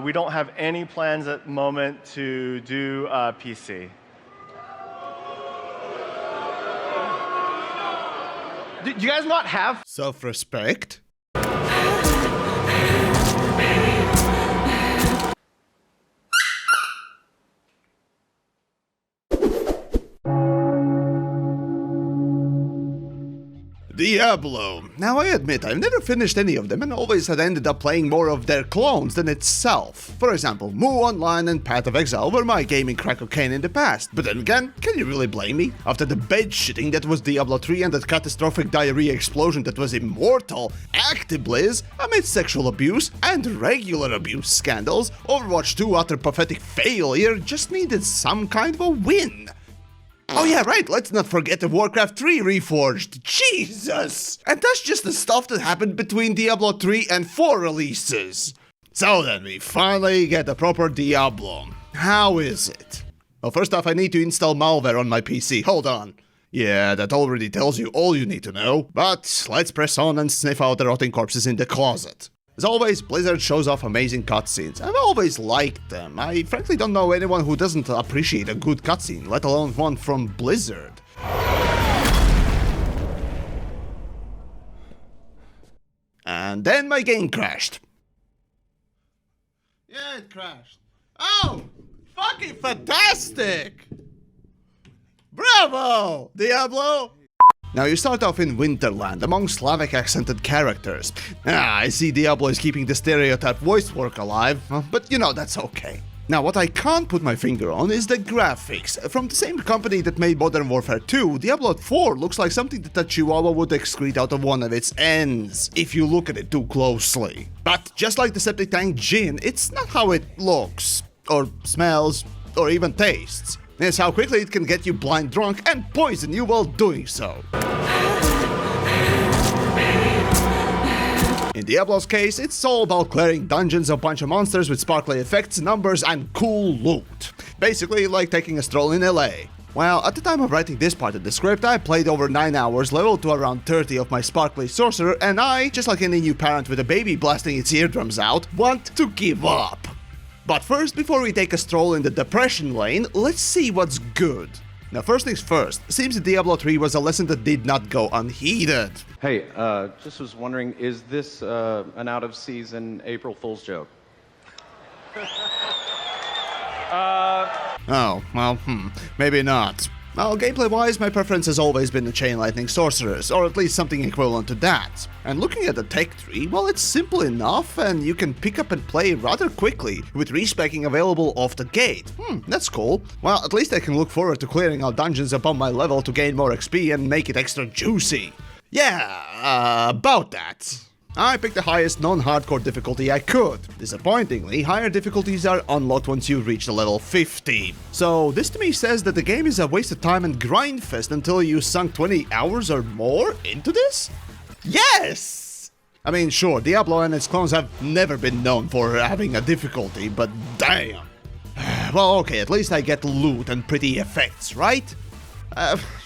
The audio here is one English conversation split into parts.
We don't have any plans at the moment to do PC. Do you guys not have self-respect? Diablo. Now I admit I've never finished any of them and always had ended up playing more of their clones than itself. For example, Mu Online and Path of Exile were my gaming crack cocaine in the past, but then again, can you really blame me? After the bed shitting that was Diablo 3 and that catastrophic diarrhea explosion that was Immortal, Activision-Blizzard, amid sexual abuse and regular abuse scandals, Overwatch 2 utter pathetic failure just needed some kind of a win. Oh yeah, right, let's not forget the Warcraft 3 Reforged. Jesus! And that's just the stuff that happened between Diablo 3 and 4 releases. So then, we finally get a proper Diablo. How is it? Well, first off, I need to install malware on my PC. Hold on. Yeah, that already tells you all you need to know. But let's press on and sniff out the rotting corpses in the closet. As always, Blizzard shows off amazing cutscenes. I've always liked them. I frankly don't know anyone who doesn't appreciate a good cutscene, let alone one from Blizzard. And then my game crashed. Yeah, it crashed. Oh! Fucking fantastic! Bravo, Diablo! Now you start off in Winterland, among Slavic accented characters. I see Diablo is keeping the stereotype voice work alive, but you know, that's okay. Now what I can't put my finger on is the graphics. From the same company that made Modern Warfare 2, Diablo 4 looks like something that a chihuahua would excrete out of one of its ends, if you look at it too closely. But just like the septic tank Jinn, it's not how it looks, or smells, or even tastes. It's how quickly it can get you blind drunk and poison you while doing so. In Diablo's case, it's all about clearing dungeons of a bunch of monsters with sparkly effects, numbers, and cool loot. Basically like taking a stroll in LA. Well, at the time of writing this part of the script, I played over 9 hours, leveled to around 30 of my sparkly sorcerer, and I, just like any new parent with a baby blasting its eardrums out, want to give up. But first, before we take a stroll in the depression lane, let's see what's good. Now first things first, seems that Diablo 3 was a lesson that did not go unheeded. Hey, just was wondering, is this an out-of-season April Fool's joke? Oh, well, maybe not. Well, gameplay-wise, my preference has always been the Chain Lightning Sorcerers, or at least something equivalent to that. And looking at the tech tree, well, it's simple enough, and you can pick up and play rather quickly, with respecking available off the gate. That's cool. Well, at least I can look forward to clearing out dungeons above my level to gain more XP and make it extra juicy. Yeah, about that. I picked the highest non-hardcore difficulty I could. Disappointingly, higher difficulties are unlocked once you reach the level 50. So this to me says that the game is a waste of time and grind fest until you sunk 20 hours or more into this? Yes! I mean, sure, Diablo and its clones have never been known for having a difficulty, but damn. Well, okay, at least I get loot and pretty effects, right?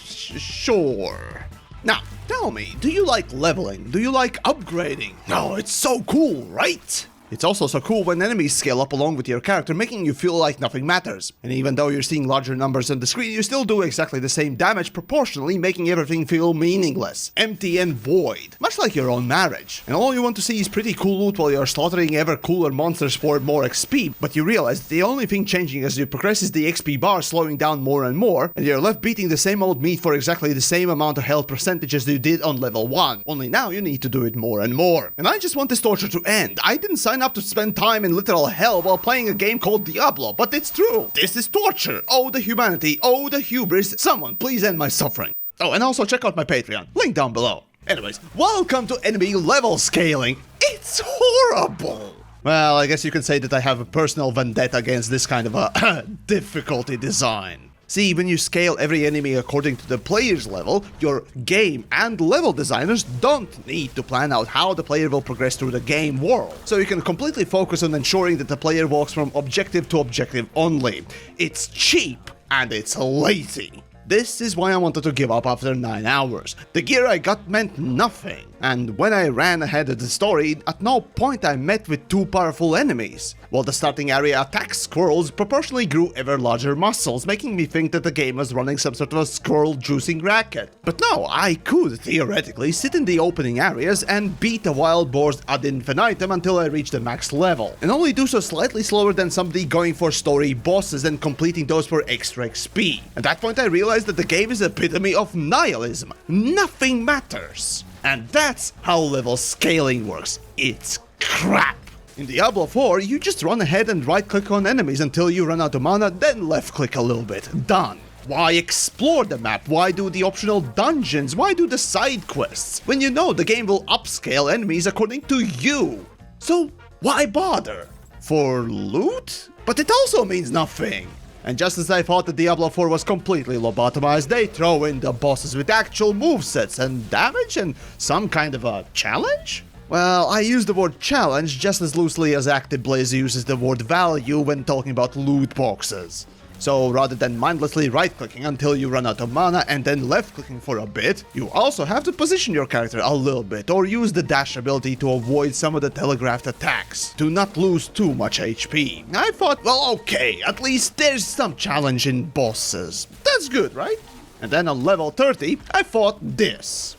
Sure. Now, tell me, do you like leveling? Do you like upgrading? No, it's so cool, right? It's also so cool when enemies scale up along with your character, making you feel like nothing matters. And even though you're seeing larger numbers on the screen, you still do exactly the same damage proportionally, making everything feel meaningless, empty and void, much like your own marriage. And all you want to see is pretty cool loot while you're slaughtering ever cooler monsters for more XP, but you realize that the only thing changing as you progress is the XP bar slowing down more and more, and you're left beating the same old meat for exactly the same amount of health percentages you did on level 1, only now you need to do it more and more. And I just want this torture to end. I didn't sign up to spend time in literal hell while playing a game called Diablo, but it's true. This is torture. Oh, the humanity. Oh, the hubris. Someone, please end my suffering. Oh, and also check out my Patreon. Link down below. Anyways, welcome to enemy level scaling. It's horrible. Well, I guess you can say that I have a personal vendetta against this kind of a difficulty design. See, when you scale every enemy according to the player's level, your game and level designers don't need to plan out how the player will progress through the game world. So you can completely focus on ensuring that the player walks from objective to objective only. It's cheap and it's lazy. This is why I wanted to give up after 9 hours. The gear I got meant nothing. And when I ran ahead of the story, at no point I met with 2 powerful enemies. While the starting area attack squirrels proportionally grew ever larger muscles, making me think that the game was running some sort of a squirrel juicing racket. But no, I could theoretically sit in the opening areas and beat the wild boars ad infinitum until I reached the max level, and only do so slightly slower than somebody going for story bosses and completing those for extra XP. At that point I realized that the game is the epitome of nihilism. Nothing matters. And that's how level scaling works. It's crap. In Diablo 4, you just run ahead and right-click on enemies until you run out of mana, then left-click a little bit. Done. Why explore the map? Why do the optional dungeons? Why do the side quests? When you know the game will upscale enemies according to you. So why bother? For loot? But it also means nothing. And just as I thought that Diablo 4 was completely lobotomized, they throw in the bosses with actual movesets and damage and some kind of a challenge? Well, I use the word challenge just as loosely as Activision-Blizzard uses the word value when talking about loot boxes. So rather than mindlessly right-clicking until you run out of mana and then left-clicking for a bit, you also have to position your character a little bit or use the dash ability to avoid some of the telegraphed attacks, to not lose too much HP. I thought, well okay, at least there's some challenge in bosses. That's good, right? And then on level 30, I fought this.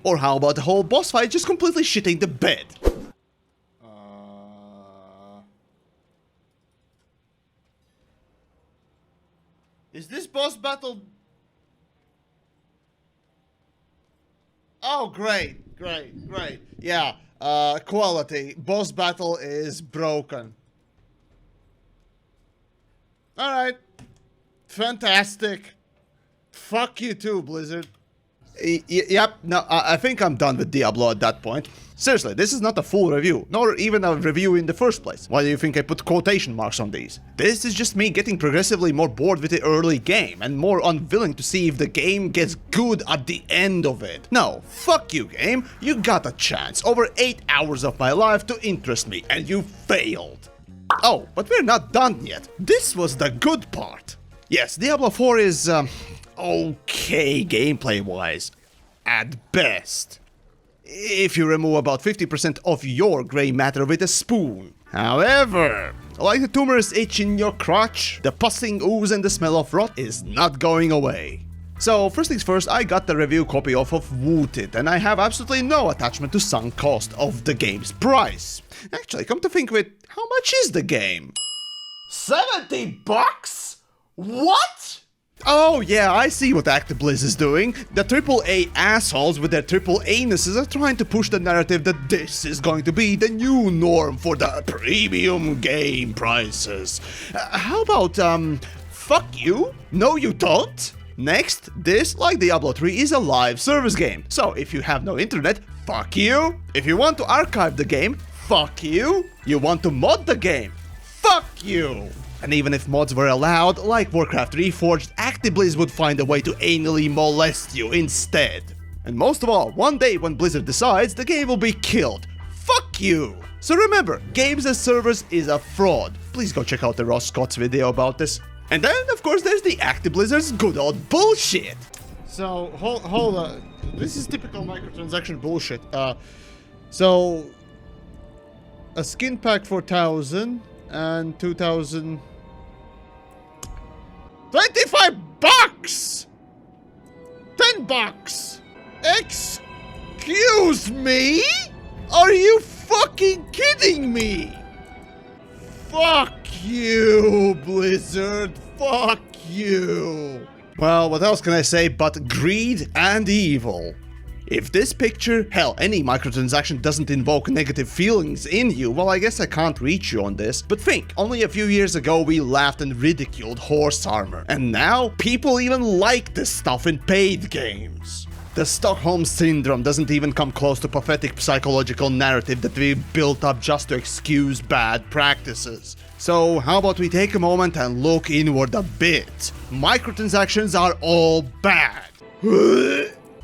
Or how about the whole boss fight just completely shitting the bed? Is this boss battle... Oh, great. Yeah, quality. Boss battle is broken. Alright. Fantastic. Fuck you too, Blizzard. Yep, no, I think I'm done with Diablo at that point. Seriously, this is not a full review, nor even a review in the first place. Why do you think I put quotation marks on these? This is just me getting progressively more bored with the early game, and more unwilling to see if the game gets good at the end of it. No, fuck you game, you got a chance, over 8 hours of my life to interest me, and you failed. Oh, but we're not done yet. This was the good part. Yes, Diablo 4 is, okay gameplay-wise, at best. If you remove about 50% of your grey matter with a spoon. However, like the tumorous itch in your crotch, the pussing ooze and the smell of rot is not going away. So first things first, I got the review copy off of Wooted, and I have absolutely no attachment to sunk cost of the game's price. Actually, come to think of it, how much is the game? 70 bucks? What? Oh yeah, I see what Activision is doing. The AAA assholes with their triple anuses are trying to push the narrative that this is going to be the new norm for the premium game prices. How about, fuck you? No you don't? Next, this, like Diablo 3, is a live service game. So if you have no internet, fuck you. If you want to archive the game, fuck you. You want to mod the game, fuck you. And even if mods were allowed, like Warcraft Reforged, Activision would find a way to anally molest you instead. And most of all, one day when Blizzard decides, the game will be killed. Fuck you! So remember, games as servers is a fraud. Please go check out the Ross Scott's video about this. And then, of course, there's the Activision's good old bullshit. So, hold on. This is typical microtransaction bullshit. So... a skin pack for 1,000 and 2,000... 25 bucks! 10 bucks! Excuse me? Are you fucking kidding me? Fuck you, Blizzard. Fuck you. Well, what else can I say but greed and evil? If this picture, hell, any microtransaction doesn't invoke negative feelings in you, well, I guess I can't reach you on this. But think, only a few years ago we laughed and ridiculed horse armor. And now, people even like this stuff in paid games. The Stockholm Syndrome doesn't even come close to pathetic psychological narrative that we built up just to excuse bad practices. So how about we take a moment and look inward a bit? Microtransactions are all bad.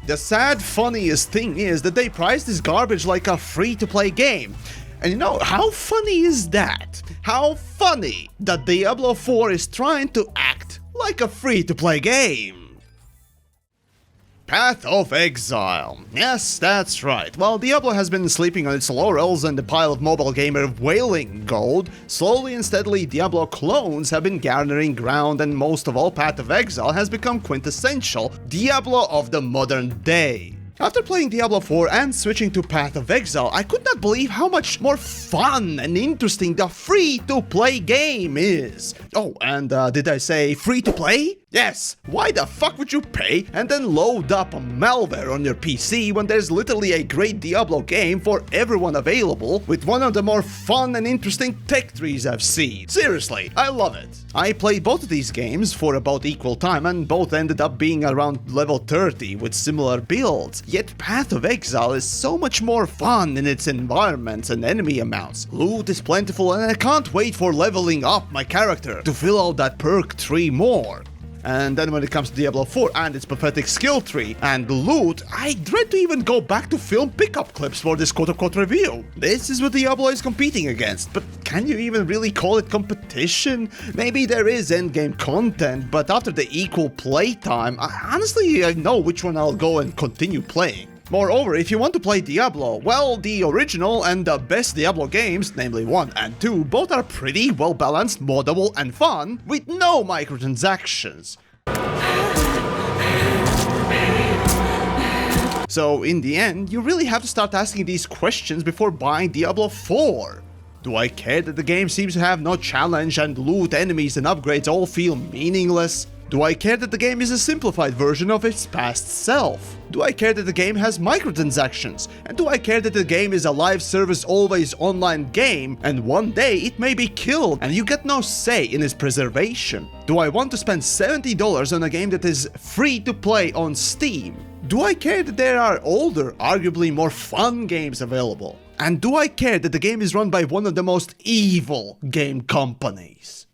The sad, funniest thing is that they price this garbage like a free-to-play game. And you know, how funny is that? How funny that Diablo 4 is trying to act like a free-to-play game. Path of Exile. Yes, that's right. While Diablo has been sleeping on its laurels and the pile of mobile gamer whaling gold, slowly and steadily Diablo clones have been garnering ground, and most of all, Path of Exile has become quintessential Diablo of the modern day. After playing Diablo 4 and switching to Path of Exile, I could not believe how much more fun and interesting the free-to-play game is. Oh, and did I say free-to-play? Yes, why the fuck would you pay and then load up a malware on your PC when there's literally a great Diablo game for everyone available with one of the more fun and interesting tech trees I've seen? Seriously, I love it. I played both of these games for about equal time and both ended up being around level 30 with similar builds. Yet Path of Exile is so much more fun in its environments and enemy amounts. Loot is plentiful and I can't wait for leveling up my character to fill out that perk tree more. And then when it comes to Diablo 4 and its pathetic skill tree and loot, I dread to even go back to film pickup clips for this quote-unquote review. This is what Diablo is competing against, but can you even really call it competition? Maybe there is endgame content, but after the equal playtime, honestly I know which one I'll go and continue playing. Moreover, if you want to play Diablo, well, the original and the best Diablo games, namely 1 and 2, both are pretty well-balanced, moddable, and fun, with no microtransactions. So, in the end, you really have to start asking these questions before buying Diablo 4. Do I care that the game seems to have no challenge and loot, enemies, and upgrades all feel meaningless? Do I care that the game is a simplified version of its past self? Do I care that the game has microtransactions? And do I care that the game is a live service always online game and one day it may be killed and you get no say in its preservation? Do I want to spend $70 on a game that is free to play on Steam? Do I care that there are older, arguably more fun games available? And do I care that the game is run by one of the most evil game companies?